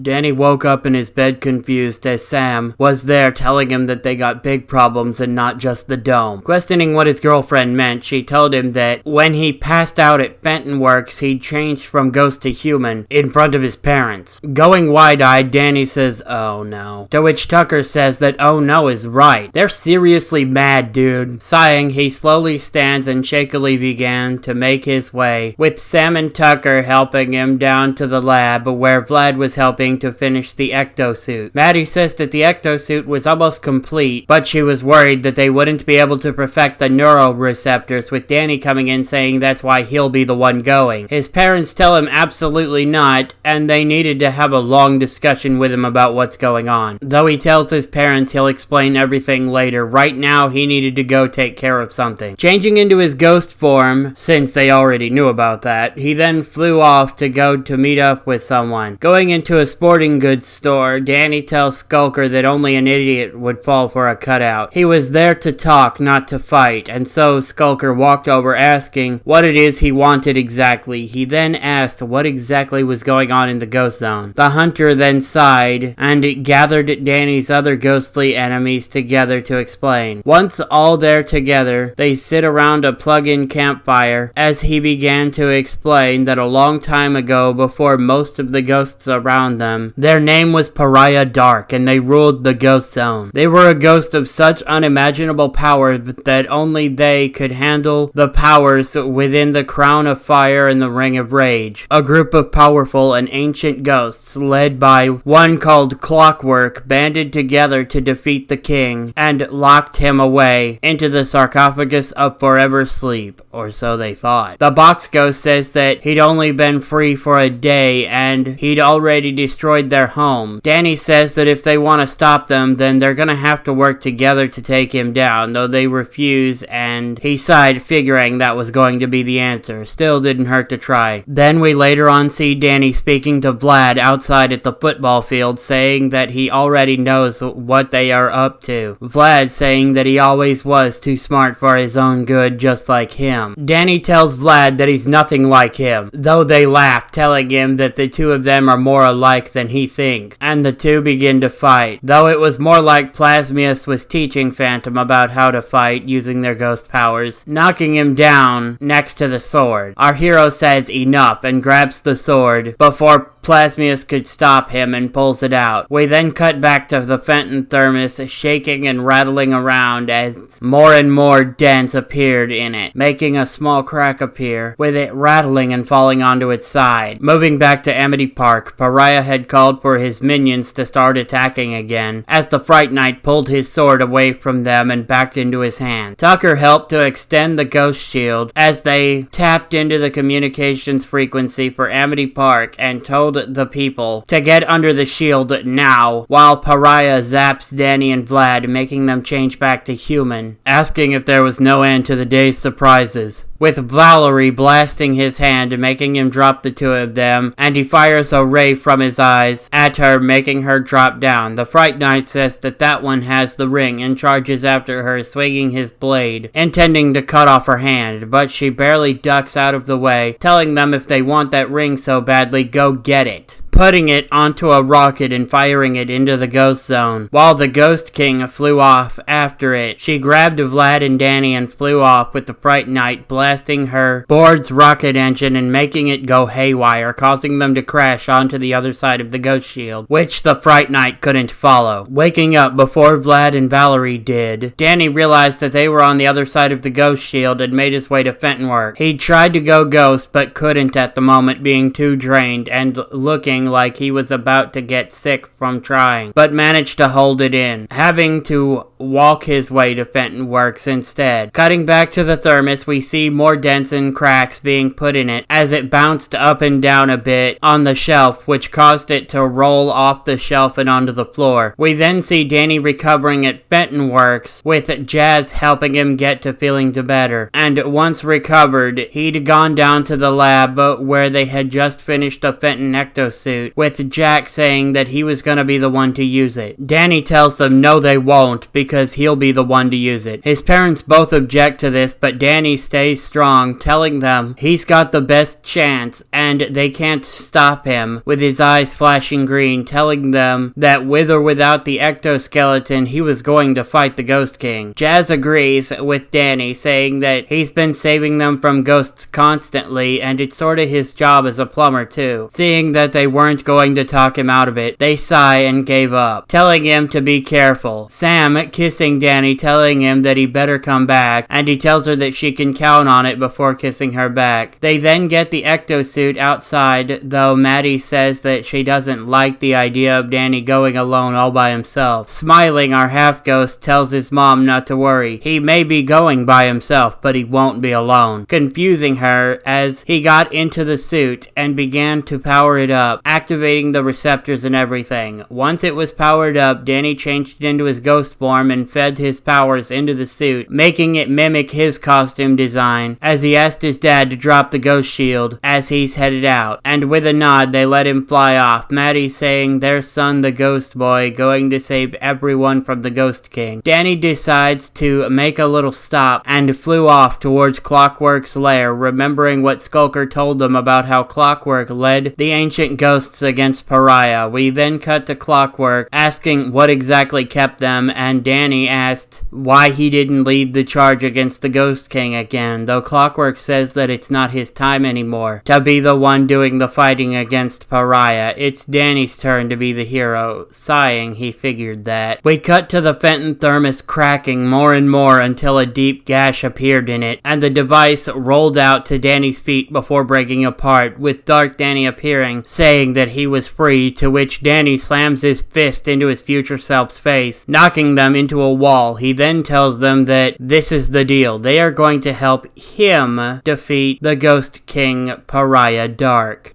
Danny woke up in his bed confused as Sam was there telling him that they got big problems and not just the dome. Questioning what his girlfriend meant, she told him that when he passed out at Fenton Works, he'd changed from ghost to human in front of his parents. Going wide-eyed, Danny says, "Oh no." To which Tucker says that "oh no" is right. They're seriously mad, dude. Sighing, he slowly stands and shakily began to make his way, with Sam and Tucker helping him down to the lab where Vlad was helping to finish the ectosuit. Maddie says that the ectosuit was almost complete, but she was worried that they wouldn't be able to perfect the neuroreceptors, with Danny coming in saying that's why he'll be the one going. His parents tell him absolutely not, and they needed to have a long discussion with him about what's going on. Though he tells his parents he'll explain everything later, right now he needed to go take care of something. Changing into his ghost form, since they already knew about that, he then flew off to go to meet up with someone. Going into a sporting goods store, Danny tells Skulker that only an idiot would fall for a cutout. He was there to talk, not to fight, and so Skulker walked over asking what it is he wanted exactly. He then asked what exactly was going on in the ghost zone. The hunter then sighed and gathered Danny's other ghostly enemies together to explain. Once all there together, they sit around a plug-in campfire as he began to explain that a long time ago, before most of the ghosts around them, their name was Pariah Dark, and they ruled the ghost zone. They were a ghost of such unimaginable power that only they could handle the powers within the Crown of Fire and the Ring of Rage. A group of powerful and ancient ghosts, led by one called Clockwork, banded together to defeat the king, and locked him away into the sarcophagus of forever sleep, or so they thought. The box ghost says that he'd only been free for a day, and he'd already destroyed their home. Danny says that if they want to stop them, then they're gonna have to work together to take him down, though they refuse, and he sighed, figuring that was going to be the answer. Still didn't hurt to try. Then we later on see Danny speaking to Vlad outside at the football field, saying that he already knows what they are up to. Vlad saying that he always was too smart for his own good, just like him. Danny tells Vlad that he's nothing like him, though they laugh, telling him that the two of them are more alike than he thinks, and the two begin to fight, though it was more like Plasmius was teaching Phantom about how to fight using their ghost powers, knocking him down next to the sword. Our hero says enough and grabs the sword before Plasmius could stop him and pulls it out. We then cut back to the Fenton thermos shaking and rattling around as more and more dents appeared in it, making a small crack appear, with it rattling and falling onto its side. Moving back to Amity Park, Pariah had called for his minions to start attacking again, as the Fright Knight pulled his sword away from them and backed into his hand. Tucker helped to extend the ghost shield as they tapped into the communications frequency for Amity Park and told the people to get under the shield now, while Pariah zaps Danny and Vlad, making them change back to human, asking if there was no end to the day's surprises, with Valerie blasting his hand and making him drop the two of them, and he fires a ray from his eyes at her, making her drop down. The Fright Knight says that one has the ring and charges after her, swinging his blade, intending to cut off her hand, but she barely ducks out of the way, telling them if they want that ring so badly, go get it, putting it onto a rocket and firing it into the ghost zone. While the Ghost King flew off after it, she grabbed Vlad and Danny and flew off, with the Fright Knight blasting her board's rocket engine and making it go haywire, causing them to crash onto the other side of the ghost shield, which the Fright Knight couldn't follow. Waking up before Vlad and Valerie did, Danny realized that they were on the other side of the ghost shield and made his way to Fentonwork. He tried to go ghost but couldn't at the moment, being too drained and looking like he was about to get sick from trying, but managed to hold it in, having to walk his way to Fenton Works instead. Cutting back to the thermos, we see more dents and cracks being put in it as it bounced up and down a bit on the shelf, which caused it to roll off the shelf and onto the floor. We then see Danny recovering at Fenton Works, with Jazz helping him get to feeling better, and once recovered, he'd gone down to the lab where they had just finished a Fenton ectosuit, with Jack saying that he was gonna be the one to use it. Danny tells them no they won't, because because he'll be the one to use it. His parents both object to this, but Danny stays strong, telling them he's got the best chance and they can't stop him, with his eyes flashing green, telling them that with or without the ectoskeleton, he was going to fight the Ghost King. Jazz agrees with Danny, saying that he's been saving them from ghosts constantly, and it's sorta his job as a plumber too. Seeing that they weren't going to talk him out of it, they sigh and gave up, telling him to be careful. Sam kissing Danny, telling him that he better come back, and he tells her that she can count on it before kissing her back. They then get the ectosuit outside, though Maddie says that she doesn't like the idea of Danny going alone all by himself. Smiling, our half-ghost tells his mom not to worry. He may be going by himself, but he won't be alone. Confusing her as he got into the suit and began to power it up, activating the receptors and everything. Once it was powered up, Danny changed into his ghost form and fed his powers into the suit, making it mimic his costume design, as he asked his dad to drop the ghost shield as he's headed out, and with a nod they let him fly off, Maddie saying their son the ghost boy going to save everyone from the Ghost King. Danny decides to make a little stop and flew off towards Clockwork's lair, remembering what Skulker told them about how Clockwork led the ancient ghosts against Pariah. We then cut to Clockwork asking what exactly kept them, and Danny asked why he didn't lead the charge against the Ghost King again, though Clockwork says that it's not his time anymore to be the one doing the fighting against Pariah. It's Danny's turn to be the hero. Sighing, he figured that. We cut to the Fenton thermos cracking more and more until a deep gash appeared in it, and the device rolled out to Danny's feet before breaking apart, with Dark Danny appearing, saying that he was free, to which Danny slams his fist into his future self's face, knocking them into a wall. He then tells them that this is the deal. They are going to help him defeat the Ghost King Pariah Dark.